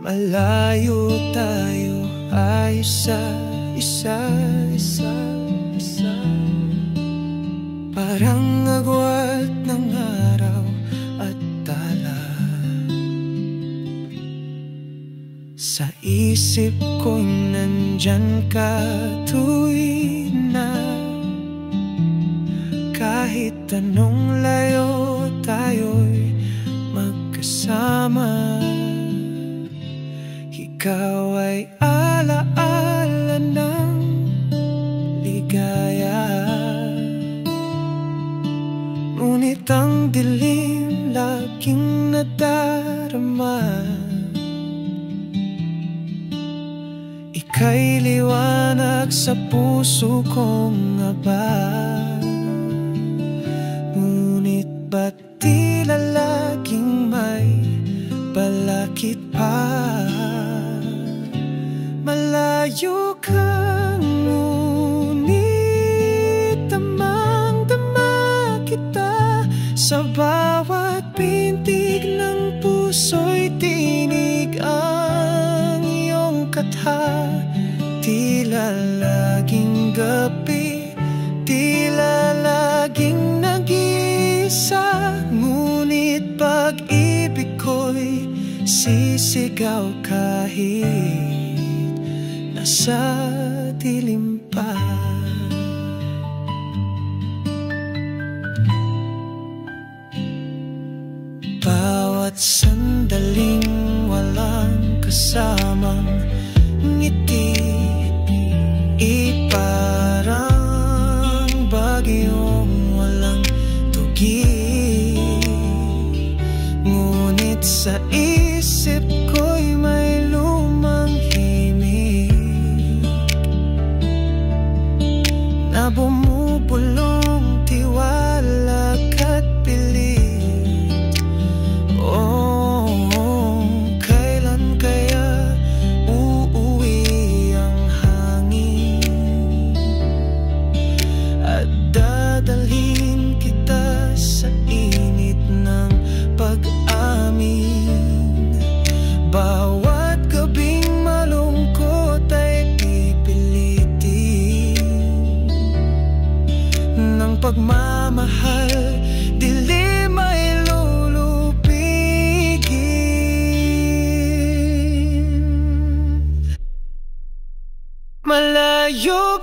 Malayo tayo ay isa. Parang agwat ng araw at tala. Sa isip ko'y nandyan ka tuwing na kahit anong layo tayo'y magkasama. Ikaw ay alaala ng ligaya, ngunit ang dilim laging nadarama. Ika'y liwanag sa puso kong aba, ngunit ba't tila laging may balakid pa? Malayo ka ngunit damang-dama kita. Sa bawat pintig ng puso'y tinig ang iyong katha. Tila laging gabi, tila laging nag-iisa, ngunit pag-ibig ko'y sisigaw kahit nasa dilim pa. Bawat sandaling walang kasamang ngiti, iparang bagyong walang tugi. Ngunit sa isip ko'y may lumang himig na bumubulong tiwala at pilit. Oh, kailan kaya uuwi ang hangin at dadalhin kita sa init ng pag-amin? Bawat gabing malungkot ay pipilitin ng pagmamahal, dilim ay lulupigin. Malayo